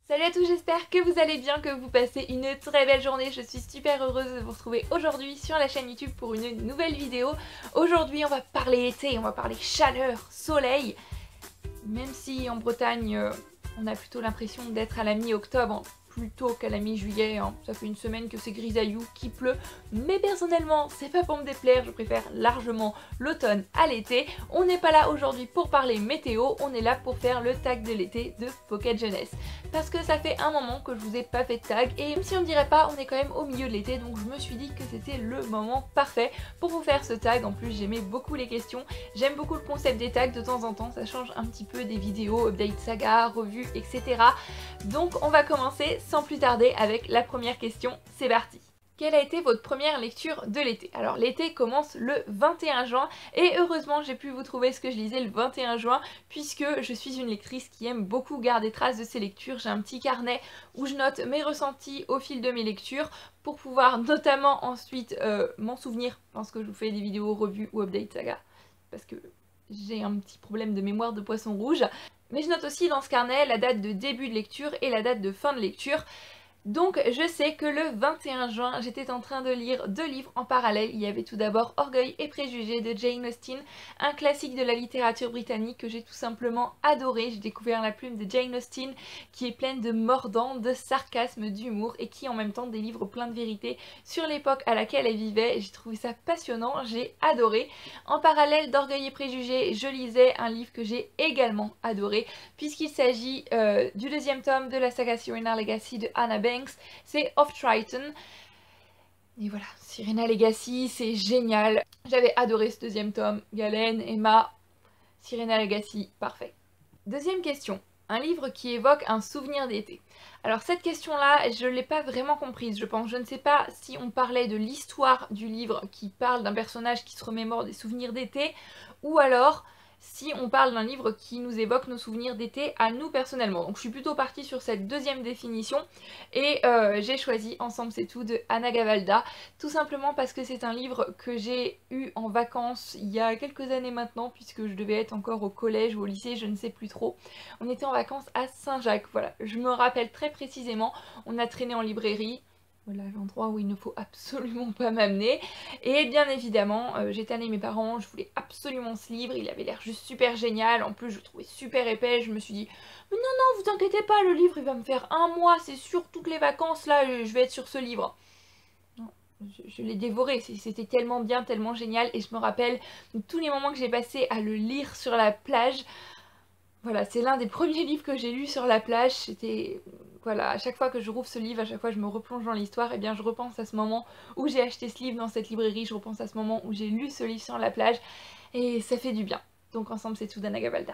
Salut à tous, j'espère que vous allez bien, que vous passez une très belle journée. Je suis super heureuse de vous retrouver aujourd'hui sur la chaîne YouTube pour une nouvelle vidéo. Aujourd'hui on va parler été, on va parler chaleur, soleil. Même si en Bretagne on a plutôt l'impression d'être à la mi-octobre plutôt qu'à la mi-juillet, hein. Ça fait une semaine que c'est grisaillou, qu'il pleut, mais personnellement c'est pas pour me déplaire, je préfère largement l'automne à l'été. On n'est pas là aujourd'hui pour parler météo, on est là pour faire le tag de l'été de Pocket Jeunesse. Parce que ça fait un moment que je vous ai pas fait de tag, et même si on dirait pas, on est quand même au milieu de l'été, donc je me suis dit que c'était le moment parfait pour vous faire ce tag. En plus j'aimais beaucoup les questions, j'aime beaucoup le concept des tags, de temps en temps ça change un petit peu des vidéos, update saga, revues, etc. Donc on va commencer sans plus tarder avec la première question, c'est parti. Quelle a été votre première lecture de l'été? Alors l'été commence le 21 juin et heureusement j'ai pu vous trouver ce que je lisais le 21 juin puisque je suis une lectrice qui aime beaucoup garder trace de ses lectures. J'ai un petit carnet où je note mes ressentis au fil de mes lectures pour pouvoir notamment ensuite m'en souvenir lorsque je vous fais des vidéos revues ou update saga parce que j'ai un petit problème de mémoire de poisson rouge. Mais je note aussi dans ce carnet la date de début de lecture et la date de fin de lecture. Donc je sais que le 21 juin, j'étais en train de lire deux livres en parallèle. Il y avait tout d'abord Orgueil et Préjugés de Jane Austen, un classique de la littérature britannique que j'ai tout simplement adoré. J'ai découvert la plume de Jane Austen qui est pleine de mordants, de sarcasme, d'humour et qui en même temps délivre plein de vérités sur l'époque à laquelle elle vivait. J'ai trouvé ça passionnant, j'ai adoré. En parallèle d'Orgueil et Préjugés, je lisais un livre que j'ai également adoré puisqu'il s'agit du deuxième tome de la saga Serena Legacy de Anna Banks. C'est Of Triton. Et voilà, Serena Legacy, c'est génial. J'avais adoré ce deuxième tome. Galen, Emma, Serena Legacy, parfait. Deuxième question. Un livre qui évoque un souvenir d'été. Alors cette question-là, je ne l'ai pas vraiment comprise, je pense. Je ne sais pas si on parlait de l'histoire du livre qui parle d'un personnage qui se remémore des souvenirs d'été, ou alors si on parle d'un livre qui nous évoque nos souvenirs d'été à nous personnellement. Donc je suis plutôt partie sur cette deuxième définition et j'ai choisi Ensemble c'est tout de Anna Gavalda, tout simplement parce que c'est un livre que j'ai eu en vacances il y a quelques années maintenant, puisque je devais être encore au collège ou au lycée, je ne sais plus trop. On était en vacances à Saint-Jacques, voilà, je me rappelle très précisément, on a traîné en librairie. Voilà l'endroit où il ne faut absolument pas m'amener. Et bien évidemment, j'ai tanné mes parents, je voulais absolument ce livre, il avait l'air juste super génial, en plus je le trouvais super épais, je me suis dit mais non non, vous inquiétez pas, le livre il va me faire un mois, c'est sûr, toutes les vacances là, je vais être sur ce livre. Non, je l'ai dévoré, c'était tellement bien, tellement génial, et je me rappelle de tous les moments que j'ai passé à le lire sur la plage. Voilà, c'est l'un des premiers livres que j'ai lu sur la plage. C'était, voilà, à chaque fois que je rouvre ce livre, à chaque fois que je me replonge dans l'histoire, et bien je repense à ce moment où j'ai acheté ce livre dans cette librairie, je repense à ce moment où j'ai lu ce livre sur la plage, et ça fait du bien. Donc Ensemble c'est tout d'Anna Gavalda.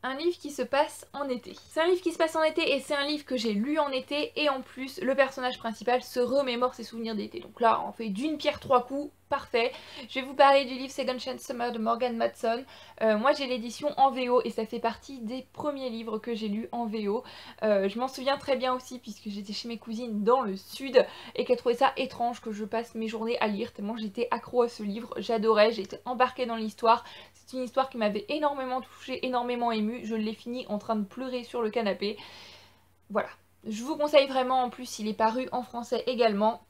Un livre qui se passe en été. C'est un livre qui se passe en été et c'est un livre que j'ai lu en été, et en plus le personnage principal se remémore ses souvenirs d'été. Donc là on fait d'une pierre trois coups, parfait. Je vais vous parler du livre Second Chance Summer de Morgan Matson. Moi j'ai l'édition en VO et ça fait partie des premiers livres que j'ai lus en VO. Je m'en souviens très bien aussi puisque j'étais chez mes cousines dans le sud et qu'elles trouvaient ça étrange que je passe mes journées à lire tellement j'étais accro à ce livre. J'adorais, j'étais embarquée dans l'histoire. C'est une histoire qui m'avait énormément touchée, énormément émue. Je l'ai fini en train de pleurer sur le canapé. Voilà. Je vous conseille vraiment, en plus il est paru en français également.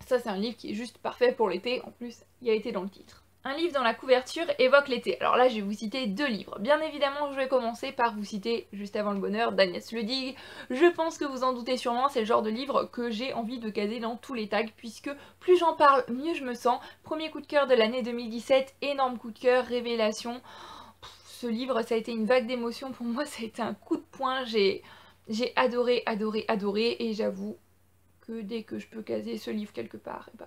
Ça c'est un livre qui est juste parfait pour l'été, en plus il y a été dans le titre. Un livre dont la couverture évoque l'été. Alors là je vais vous citer deux livres. Bien évidemment je vais commencer par vous citer Juste avant le bonheur d'Agnès Ledig. Je pense que vous en doutez sûrement, c'est le genre de livre que j'ai envie de caser dans tous les tags puisque plus j'en parle, mieux je me sens. Premier coup de cœur de l'année 2017, énorme coup de cœur, révélation. Ce livre ça a été une vague d'émotions pour moi, ça a été un coup de poing, j'ai adoré, adoré, adoré, et j'avoue que dès que je peux caser ce livre quelque part, et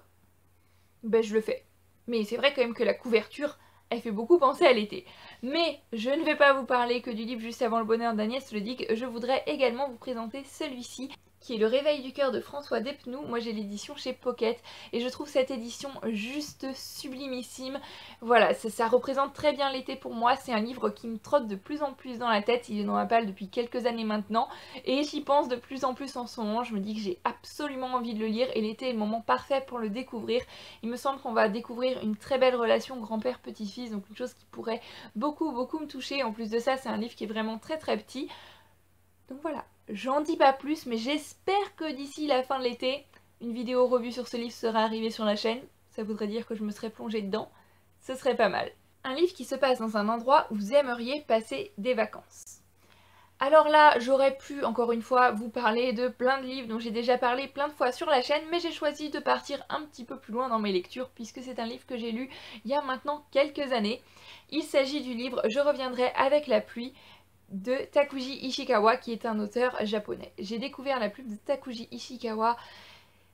ben je le fais. Mais c'est vrai quand même que la couverture, elle fait beaucoup penser à l'été. Mais je ne vais pas vous parler que du livre Juste avant le bonheur d'Agnès Ledig, je voudrais également vous présenter celui-ci, qui est Le Réveil du cœur de François Despnous. Moi j'ai l'édition chez Pocket et je trouve cette édition juste sublimissime. Voilà, ça représente très bien l'été pour moi. C'est un livre qui me trotte de plus en plus dans la tête. Il est dans ma palle depuis quelques années maintenant et j'y pense de plus en plus en ce moment. Je me dis que j'ai absolument envie de le lire et l'été est le moment parfait pour le découvrir. Il me semble qu'on va découvrir une très belle relation grand-père-petit-fils, donc une chose qui pourrait beaucoup me toucher. En plus de ça, c'est un livre qui est vraiment très très petit. Donc voilà, j'en dis pas plus, mais j'espère que d'ici la fin de l'été, une vidéo revue sur ce livre sera arrivée sur la chaîne. Ça voudrait dire que je me serais plongée dedans. Ce serait pas mal. Un livre qui se passe dans un endroit où vous aimeriez passer des vacances. Alors là, j'aurais pu, encore une fois, vous parler de plein de livres dont j'ai déjà parlé plein de fois sur la chaîne, mais j'ai choisi de partir un petit peu plus loin dans mes lectures, puisque c'est un livre que j'ai lu il y a maintenant quelques années. Il s'agit du livre « Je reviendrai avec la pluie » de Takuji Ishikawa, qui est un auteur japonais. J'ai découvert la plume de Takuji Ishikawa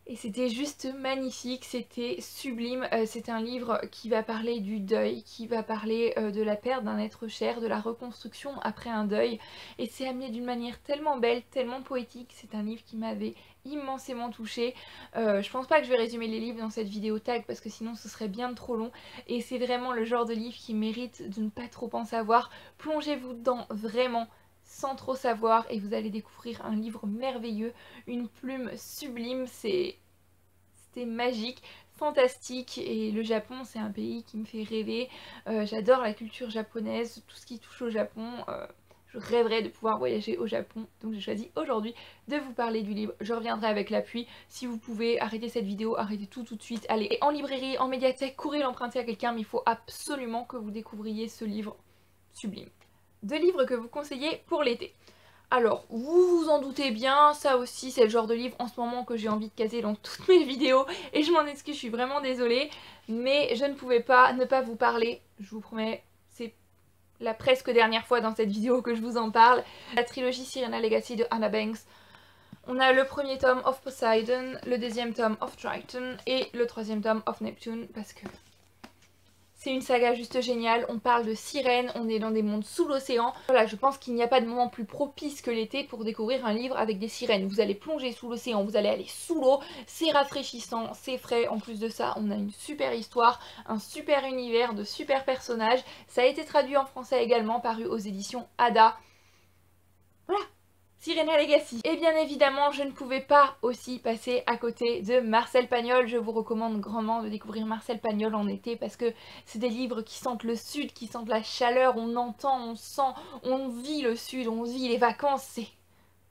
et c'était juste magnifique, c'était sublime. C'est un livre qui va parler du deuil, qui va parler de la perte d'un être cher, de la reconstruction après un deuil. Et c'est amené d'une manière tellement belle, tellement poétique. C'est un livre qui m'avait immensément touchée. Je pense pas que je vais résumer les livres dans cette vidéo tag parce que sinon ce serait bien trop long. Et c'est vraiment le genre de livre qui mérite de ne pas trop en savoir. Plongez-vous dedans vraiment sans trop savoir et vous allez découvrir un livre merveilleux, une plume sublime, c'était magique, fantastique, et le Japon c'est un pays qui me fait rêver. J'adore la culture japonaise, tout ce qui touche au Japon, je rêverais de pouvoir voyager au Japon, donc j'ai choisi aujourd'hui de vous parler du livre Je reviendrai avec la pluie. Si vous pouvez arrêter cette vidéo, arrêtez tout de suite, allez en librairie, en médiathèque, courez l'emprunter à quelqu'un, mais il faut absolument que vous découvriez ce livre sublime. 2 livres que vous conseillez pour l'été. Alors, vous vous en doutez bien, ça aussi c'est le genre de livre en ce moment que j'ai envie de caser dans toutes mes vidéos et je m'en excuse, je suis vraiment désolée, mais je ne pouvais pas ne pas vous parler, je vous promets, c'est la presque dernière fois dans cette vidéo que je vous en parle. La trilogie Sirena Legacy de Anna Banks. On a le premier tome of Poseidon, le deuxième tome of Triton et le troisième tome of Neptune parce que c'est une saga juste géniale, on parle de sirènes, on est dans des mondes sous l'océan. Voilà, je pense qu'il n'y a pas de moment plus propice que l'été pour découvrir un livre avec des sirènes. Vous allez plonger sous l'océan, vous allez aller sous l'eau, c'est rafraîchissant, c'est frais. En plus de ça, on a une super histoire, un super univers, de super personnages. Ça a été traduit en français également, paru aux éditions Ada. Voilà, Sirena Legacy. Et bien évidemment, je ne pouvais pas aussi passer à côté de Marcel Pagnol. Je vous recommande grandement de découvrir Marcel Pagnol en été parce que c'est des livres qui sentent le sud, qui sentent la chaleur, on entend, on sent, on vit le sud, on vit les vacances, c'est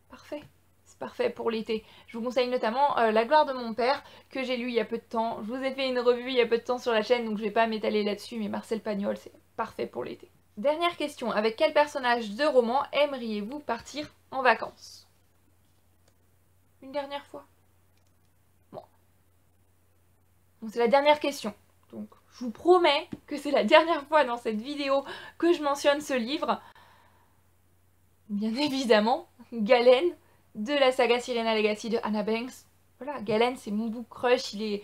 parfait. C'est parfait pour l'été. Je vous conseille notamment La gloire de mon père que j'ai lu il y a peu de temps. Je vous ai fait une revue il y a peu de temps sur la chaîne donc je vais pas m'étaler là-dessus, mais Marcel Pagnol c'est parfait pour l'été. Dernière question, avec quel personnage de roman aimeriez-vous partir en vacances? Une dernière fois? Bon, c'est la dernière question. Donc je vous promets que c'est la dernière fois dans cette vidéo que je mentionne ce livre. Bien évidemment, Galen de la saga Sirena Legacy de Anna Banks. Voilà, Galen c'est mon book crush, il est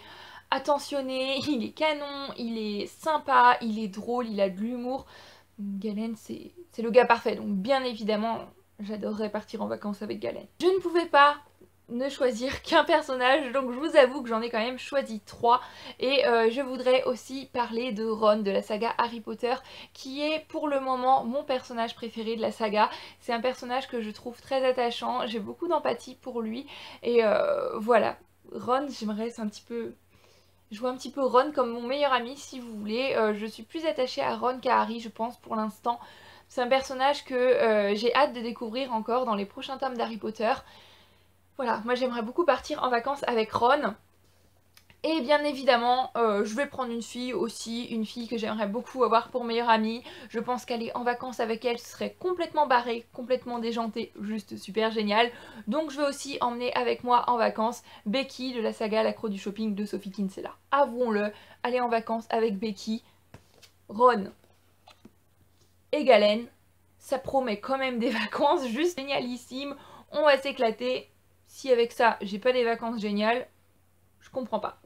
attentionné, il est canon, il est sympa, il est drôle, il a de l'humour. Galen c'est le gars parfait, donc bien évidemment j'adorerais partir en vacances avec Galen. Je ne pouvais pas ne choisir qu'un personnage, donc je vous avoue que j'en ai quand même choisi 3 et je voudrais aussi parler de Ron de la saga Harry Potter qui est pour le moment mon personnage préféré de la saga. C'est un personnage que je trouve très attachant, j'ai beaucoup d'empathie pour lui et voilà, Ron j'aimerais c'est un petit peu... Je vois un petit peu Ron comme mon meilleur ami si vous voulez. Je suis plus attachée à Ron qu'à Harry je pense pour l'instant. C'est un personnage que j'ai hâte de découvrir encore dans les prochains tomes d'Harry Potter. Voilà, moi j'aimerais beaucoup partir en vacances avec Ron. Et bien évidemment, je vais prendre une fille aussi, une fille que j'aimerais beaucoup avoir pour meilleure amie. Je pense qu'aller en vacances avec elle serait complètement barré, complètement déjanté, juste super génial. Donc je vais aussi emmener avec moi en vacances Becky de la saga L'accro du shopping de Sophie Kinsella. Avouons-le, aller en vacances avec Becky, Ron et Galen, ça promet quand même des vacances juste génialissimes. On va s'éclater. Si avec ça, j'ai pas des vacances géniales, je comprends pas.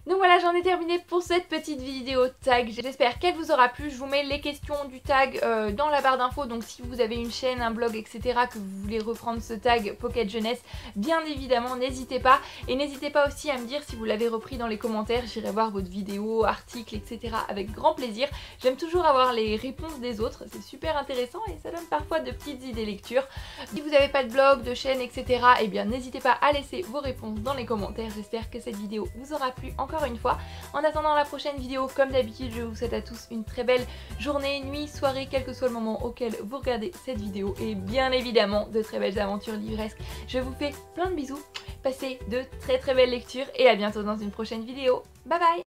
Donc voilà, j'en ai terminé pour cette petite vidéo tag. J'espère qu'elle vous aura plu. Je vous mets les questions du tag dans la barre d'infos. Donc si vous avez une chaîne, un blog, etc. que vous voulez reprendre ce tag Pocket Jeunesse, bien évidemment, n'hésitez pas. Et n'hésitez pas aussi à me dire si vous l'avez repris dans les commentaires. J'irai voir votre vidéo, article, etc. avec grand plaisir. J'aime toujours avoir les réponses des autres. C'est super intéressant et ça donne parfois de petites idées lecture. Si vous n'avez pas de blog, de chaîne, etc. eh bien n'hésitez pas à laisser vos réponses dans les commentaires. J'espère que cette vidéo vous aura plu. Encore encore une fois. En attendant la prochaine vidéo, comme d'habitude, je vous souhaite à tous une très belle journée, nuit, soirée, quel que soit le moment auquel vous regardez cette vidéo. Et bien évidemment, de très belles aventures livresques. Je vous fais plein de bisous, passez de très belles lectures et à bientôt dans une prochaine vidéo. Bye bye!